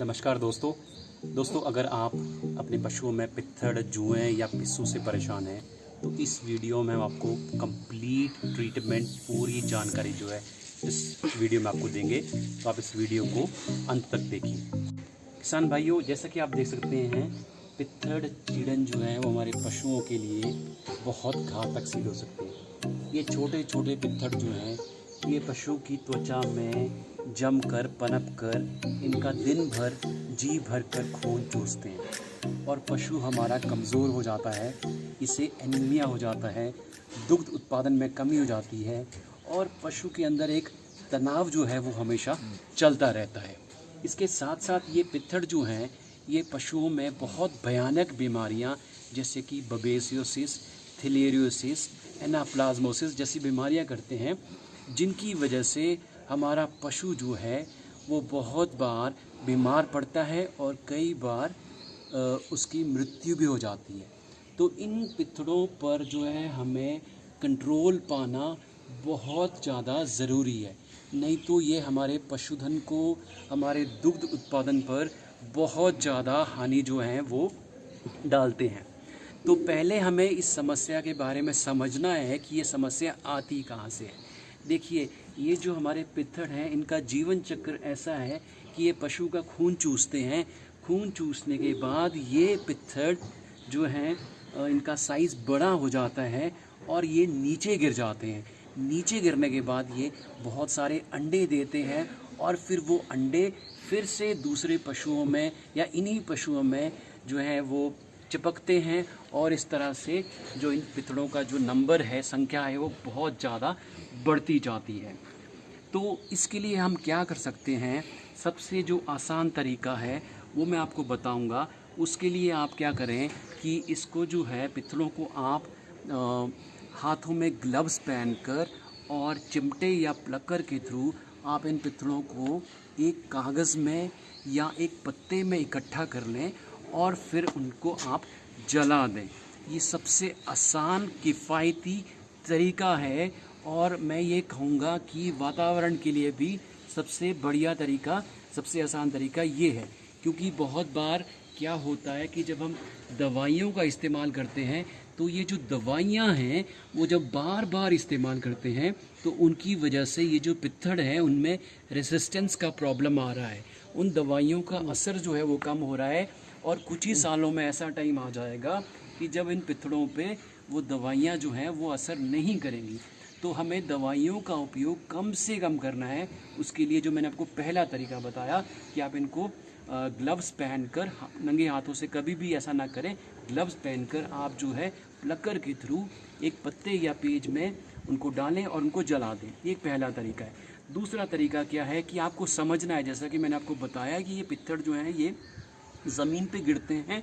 नमस्कार दोस्तों, अगर आप अपने पशुओं में पित्थड़, जुएं या पिस्सू से परेशान हैं तो इस वीडियो में हम आपको कंप्लीट ट्रीटमेंट पूरी जानकारी जो है इस वीडियो में आपको देंगे। तो आप इस वीडियो को अंत तक देखिए। किसान भाइयों, जैसा कि आप देख सकते हैं, पित्थड़ चीड़न जो है वो हमारे पशुओं के लिए बहुत घातक सिद्ध हो सकते हैं। ये छोटे छोटे पित्थड़ जो हैं ये पशु की त्वचा में जमकर पनप कर इनका दिन भर जी भर कर खून चूसते हैं और पशु हमारा कमज़ोर हो जाता है, इसे एनीमिया हो जाता है, दुग्ध उत्पादन में कमी हो जाती है और पशु के अंदर एक तनाव जो है वो हमेशा चलता रहता है। इसके साथ साथ ये पित्थड़ जो हैं ये पशुओं में बहुत भयानक बीमारियां जैसे कि बबेसियोसिस, थिलेरियोसिस, एनाप्लाज्मोसिस जैसी बीमारियां करते हैं, जिनकी वजह से हमारा पशु जो है वो बहुत बार बीमार पड़ता है और कई बार उसकी मृत्यु भी हो जाती है। तो इन पित्थड़ों पर जो है हमें कंट्रोल पाना बहुत ज़्यादा ज़रूरी है, नहीं तो ये हमारे पशुधन को, हमारे दुग्ध उत्पादन पर बहुत ज़्यादा हानि जो है वो डालते हैं। तो पहले हमें इस समस्या के बारे में समझना है कि ये समस्या आती कहाँ से है। देखिए, ये जो हमारे पित्थड़ हैं इनका जीवन चक्र ऐसा है कि ये पशु का खून चूसते हैं। खून चूसने के बाद ये पित्थड़ जो हैं इनका साइज़ बड़ा हो जाता है और ये नीचे गिर जाते हैं। नीचे गिरने के बाद ये बहुत सारे अंडे देते हैं और फिर वो अंडे फिर से दूसरे पशुओं में या इन्हीं पशुओं में जो है वो चिपकते हैं और इस तरह से जो इन पित्थड़ों का जो नंबर है, संख्या है, वो बहुत ज़्यादा बढ़ती जाती है। तो इसके लिए हम क्या कर सकते हैं, सबसे जो आसान तरीका है वो मैं आपको बताऊंगा। उसके लिए आप क्या करें कि इसको जो है पित्थड़ों को आप हाथों में ग्लव्स पहनकर और चिमटे या प्लकर के थ्रू आप इन पित्थड़ों को एक कागज़ में या एक पत्ते में इकट्ठा कर लें और फिर उनको आप जला दें। ये सबसे आसान किफ़ायती तरीका है और मैं ये कहूँगा कि वातावरण के लिए भी सबसे बढ़िया तरीका, सबसे आसान तरीका ये है। क्योंकि बहुत बार क्या होता है कि जब हम दवाइयों का इस्तेमाल करते हैं तो ये जो दवाइयाँ हैं वो जब बार बार इस्तेमाल करते हैं तो उनकी वजह से ये जो पित्थड़ है उनमें रेसिस्टेंस का प्रॉब्लम आ रहा है, उन दवाइयों का असर जो है वो कम हो रहा है और कुछ ही सालों में ऐसा टाइम आ जाएगा कि जब इन पित्थड़ों पे वो दवाइयाँ जो हैं वो असर नहीं करेंगी। तो हमें दवाइयों का उपयोग कम से कम करना है। उसके लिए जो मैंने आपको पहला तरीका बताया कि आप इनको ग्लव्स पहनकर, नंगे हाथों से कभी भी ऐसा ना करें, ग्लव्स पहनकर आप जो है प्लकर के थ्रू एक पत्ते या पेज में उनको डालें और उनको जला दें। ये पहला तरीका है। दूसरा तरीका क्या है कि आपको समझना है, जैसा कि मैंने आपको बताया कि ये पित्थड़ जो हैं ये ज़मीन पे गिरते हैं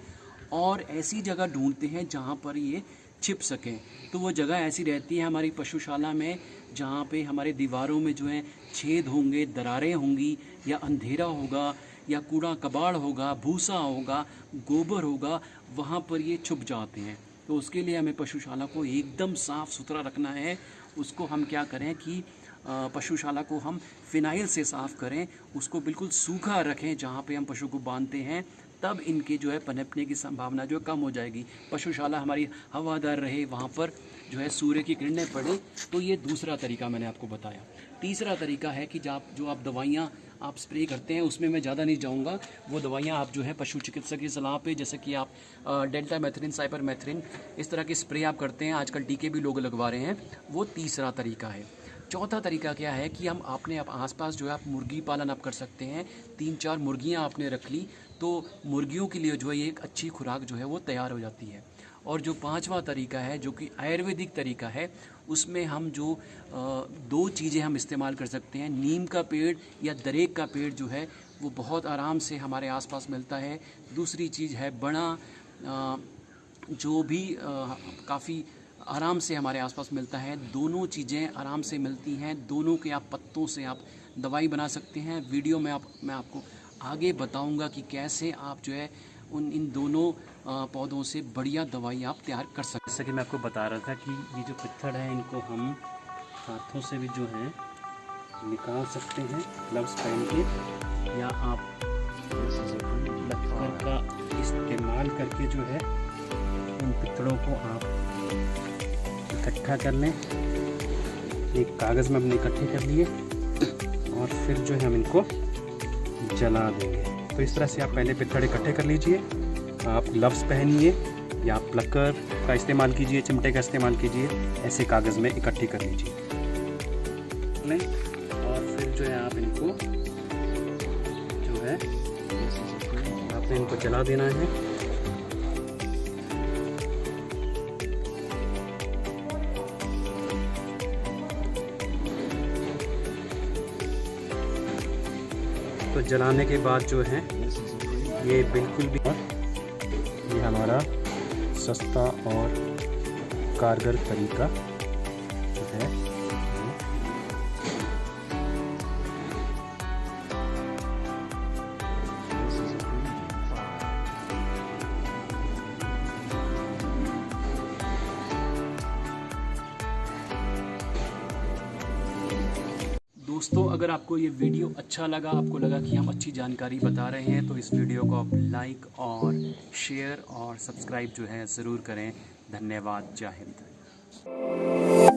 और ऐसी जगह ढूंढते हैं जहाँ पर ये छिप सकें। तो वो जगह ऐसी रहती है हमारी पशुशाला में जहाँ पे हमारे दीवारों में जो है छेद होंगे, दरारें होंगी या अंधेरा होगा या कूड़ा कबाड़ होगा, भूसा होगा, गोबर होगा, वहाँ पर ये छुप जाते हैं। तो उसके लिए हमें पशुशाला को एकदम साफ़ सुथरा रखना है। उसको हम क्या करें कि पशुशाला को हम फिनाइल से साफ़ करें, उसको बिल्कुल सूखा रखें जहाँ पे हम पशु को बांधते हैं, तब इनके जो है पनपने की संभावना जो कम हो जाएगी। पशुशाला हमारी हवादार रहे, वहाँ पर जो है सूर्य की किरणें पड़े। तो ये दूसरा तरीका मैंने आपको बताया। तीसरा तरीका है कि जो आप दवाइयाँ आप स्प्रे करते हैं उसमें मैं ज़्यादा नहीं जाऊँगा। वो दवाइयाँ आप जो है पशु चिकित्सक की सलाह पे, जैसे कि आप डेल्टामेथ्रिन, साइपरमेथ्रिन, इस तरह के स्प्रे आप करते हैं, आजकल टीके भी लोग लगवा रहे हैं, वो तीसरा तरीका है। चौथा तरीका क्या है कि हम अपने आसपास जो है आप मुर्गी पालन आप कर सकते हैं। 3-4 मुर्गियाँ आपने रख ली तो मुर्गियों के लिए जो है एक अच्छी खुराक जो है वो तैयार हो जाती है। और जो पांचवा तरीका है जो कि आयुर्वेदिक तरीका है, उसमें हम जो 2 चीज़ें हम इस्तेमाल कर सकते हैं। नीम का पेड़ या दरेक का पेड़ जो है वो बहुत आराम से हमारे आसपास मिलता है। दूसरी चीज़ है बड़ा, जो भी काफ़ी आराम से हमारे आसपास मिलता है। दोनों चीज़ें आराम से मिलती हैं, दोनों के आप पत्तों से आप दवाई बना सकते हैं। वीडियो में मैं आपको आगे बताऊंगा कि कैसे आप जो है इन दोनों पौधों से बढ़िया दवाई आप तैयार कर सकते हैं। जैसा कि मैं आपको बता रहा था कि ये जो पित्थड़ है इनको हम हाथों से भी जो है निकाल सकते हैं ग्लव्स पहन के, या आप लक्कर का इस्तेमाल करके जो है इन पित्तलों को आप इकट्ठा कर लें। एक कागज़ में हमने इकट्ठे कर लिए और फिर जो है हम इनको जला देंगे। तो इस तरह से आप पहले पित्तल इकट्ठे कर लीजिए। आप ग्लव्स पहनिए या प्लकर का इस्तेमाल कीजिए, चिमटे का इस्तेमाल कीजिए, ऐसे कागज़ में इकट्ठी कर लीजिए और फिर जो है आप इनको जो है आपने इनको जला देना है। तो जलाने के बाद जो है ये बिल्कुल भी ये हमारा सस्ता और कारगर तरीका जो है दोस्तों, अगर आपको ये वीडियो अच्छा लगा, आपको लगा कि हम अच्छी जानकारी बता रहे हैं, तो इस वीडियो को आप लाइक और शेयर और सब्सक्राइब जो है ज़रूर करें। धन्यवाद। जय हिंद।